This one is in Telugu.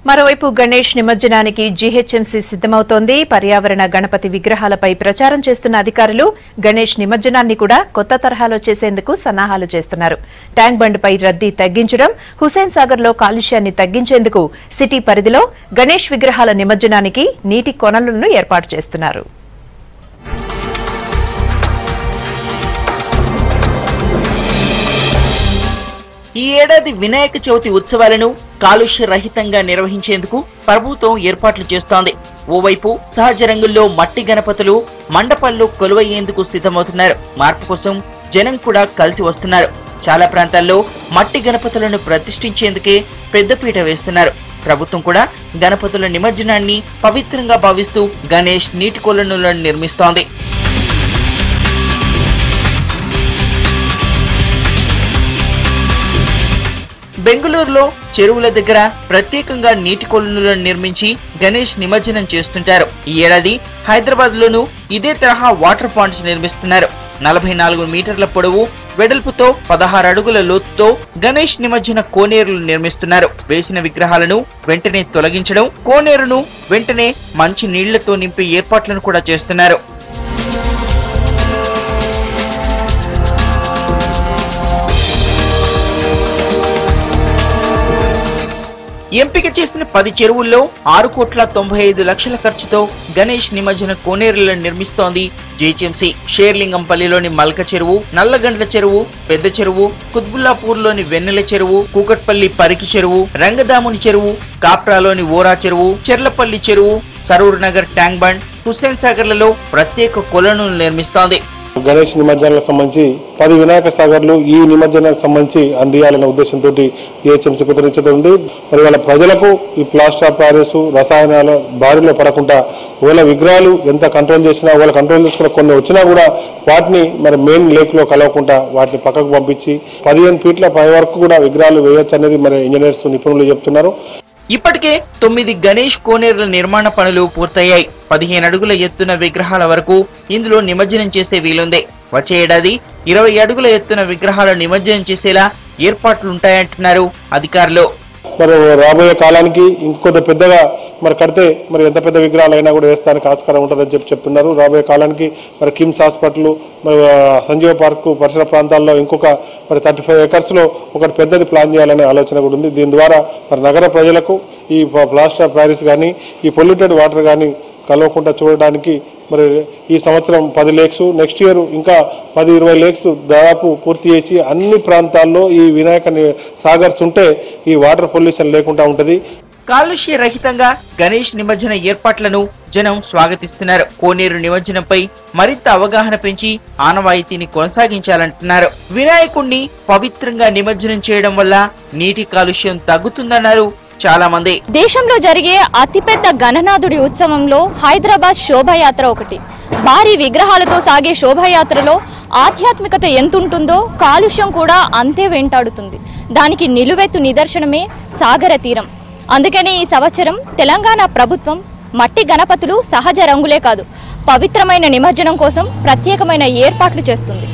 మరోవైపు గణేష్ నిమజ్జనానికి జీహెచ్ఎంసీ సిద్దమవుతోంది. పర్యావరణ గణపతి విగ్రహాలపై ప్రచారం చేస్తున్న అధికారులు గణేష్ నిమజ్జనాన్ని కూడా కొత్త తరహాలో చేసేందుకు సన్నాహాలు చేస్తున్నారు. ట్యాంక్ బండ్పై రద్దీ తగ్గించడం, హుసేన్ సాగర్లో కాలుష్యాన్ని తగ్గించేందుకు సిటీ పరిధిలో గణేష్ విగ్రహాల నిమజ్జనానికి నీటి కొనలను ఏర్పాటు చేస్తున్నారు. ఈ ఏడాది వినాయక చవితి ఉత్సవాలను కాలుష్య రహితంగా నిర్వహించేందుకు ప్రభుత్వం ఏర్పాట్లు చేస్తోంది. ఓవైపు సహజ రంగుల్లో మట్టి గణపతులు మండపాల్లో కొలువయ్యేందుకు సిద్ధమవుతున్నారు. మార్పు కోసం జనం కూడా కలిసి వస్తున్నారు. చాలా ప్రాంతాల్లో మట్టి గణపతులను ప్రతిష్ఠించేందుకే పెద్దపీట వేస్తున్నారు. ప్రభుత్వం కూడా గణపతుల నిమజ్జనాన్ని పవిత్రంగా భావిస్తూ గణేష్ నీటి కొలనులను నిర్మిస్తోంది. బెంగళూరులో చెరువుల దగ్గర ప్రత్యేకంగా నీటి కొలనులను నిర్మించి గణేష్ నిమజ్జనం చేస్తుంటారు. ఈ ఏడాది హైదరాబాద్ లోనూ ఇదే తరహా వాటర్ పాండ్స్ నిర్మిస్తున్నారు. 44 మీటర్ల పొడవు, వెడల్పుతో 16 అడుగుల లోతుతో గణేష్ నిమజ్జన కోనేరులు నిర్మిస్తున్నారు. వేసిన విగ్రహాలను వెంటనే తొలగించడం, కోనేరును వెంటనే మంచి నీళ్లతో నింపే ఏర్పాట్లను కూడా చేస్తున్నారు. ఎంపిక చేసిన 10 చెరువుల్లో 6,95,00,000 ఖర్చుతో గణేష్ నిమజ్జన కోనేరులను నిర్మిస్తోంది జీహెచ్ఎంసీ. షేర్లింగంపల్లిలోని మల్క చెరువు, నల్లగండ్ల చెరువు, పెద్ద చెరువు, కుత్బుల్లాపూర్లోని వెన్నెల చెరువు, కూకట్పల్లి పరికి చెరువు, రంగదాముని చెరువు, కాప్రాలోని ఓరా చెరువు, చెర్లపల్లి చెరువు, సరూర్ నగర్ ట్యాంక్ బండ్, హుస్సేన్ సాగర్లలో ప్రత్యేక కొలనులు నిర్మిస్తోంది. గణేష్ నిమజ్జనాలకు సంబంధించి 10 వినాయక సాగర్లు ఈ నిమజ్జనానికి సంబంధించి అందియాలనే ఉద్దేశంతో జీహెచ్ఎంసీ కుదిరించబడింది. మరి వాళ్ళ ప్రజలకు ఈ ప్లాస్టర్ ఆఫ్ ప్యారిస్ రసాయనాల బారిలో పడకుండా వాళ్ళ విగ్రహాలు ఎంత కంట్రోల్ చేసినా, వాళ్ళ కంట్రోల్ చేసుకున్న కొన్ని వచ్చినా కూడా వాటిని మరి మెయిన్ లేక్లో కలవకుండా వాటిని పక్కకు పంపించి 15 ఫీట్ల పై వరకు కూడా విగ్రహాలు వేయొచ్చు అనేది మరి ఇంజనీర్స్ నిపుణులు చెప్తున్నారు. ఇప్పటికే 9 గణేష్ కోనేరుల నిర్మాణ పనులు పూర్తయ్యాయి. 15 అడుగుల ఎత్తున విగ్రహాల వరకు ఇందులో నిమజ్జనం చేసే వీలుంది. వచ్చే ఏడాది 20 అడుగుల ఎత్తున విగ్రహాల నిమజ్జనం చేసేలా ఏర్పాట్లుంటాయంటున్నారు అధికారులు. మరి రాబోయే కాలానికి ఇంకొంత పెద్దగా మరి కడితే మరి ఎంత పెద్ద విగ్రహాలు అయినా కూడా వేస్తానికి ఆస్కారం ఉంటుందని చెప్తున్నారు. రాబోయే కాలానికి మరి కిమ్స్ హాస్పిటల్, మరి సంజీవ పార్కు పరిసర ప్రాంతాల్లో ఇంకొక మరి 35 ఏకర్స్లో ఒకటి పెద్దది ప్లాన్ చేయాలనే ఆలోచన కూడా ఉంది. దీని ద్వారా మరి నగర ప్రజలకు ఈ ప్లాస్టర్ ఆఫ్ ప్యారిస్ కానీ, ఈ పొల్యూటెడ్ వాటర్ కానీ కలవకుండా చూడడానికి మరి ఈ సంవత్సరం 10 లేక్స్, నెక్స్ట్ ఇయర్ ఇంకా 10-20 లేక్స్ దాదాపు పూర్తి చేసి అన్ని ప్రాంతాల్లో ఈ వినాయక సాగర్స్ ఉంటే ఈ వాటర్ పొల్యూషన్ లేకుండా ఉంటుంది. కాలుష్య రహితంగా గణేష్ నిమజ్జన ఏర్పాట్లను జనం స్వాగతిస్తున్నారు. కోనేరు నిమజ్జనంపై మరింత అవగాహన పెంచి ఆనవాయితీని కొనసాగించాలంటున్నారు. వినాయకుణ్ణి పవిత్రంగా నిమజ్జనం చేయడం వల్ల నీటి కాలుష్యం తగ్గుతుందన్నారు చాలా మంది. దేశంలో జరిగే అతిపెద్ద గణనాథుడి ఉత్సవంలో హైదరాబాద్ శోభాయాత్ర ఒకటి. భారీ విగ్రహాలతో సాగే శోభాయాత్రలో ఆధ్యాత్మికత ఎంతుంటుందో కాలుష్యం కూడా అంతే వెంటాడుతుంది. దానికి నిలువెత్తు నిదర్శనమే సాగర తీరం. అందుకని ఈ సంవత్సరం తెలంగాణ ప్రభుత్వం మట్టి గణపతులు సహజ రంగులే కాదు, పవిత్రమైన నిమజ్జనం కోసం ప్రత్యేకమైన ఏర్పాట్లు చేస్తుంది.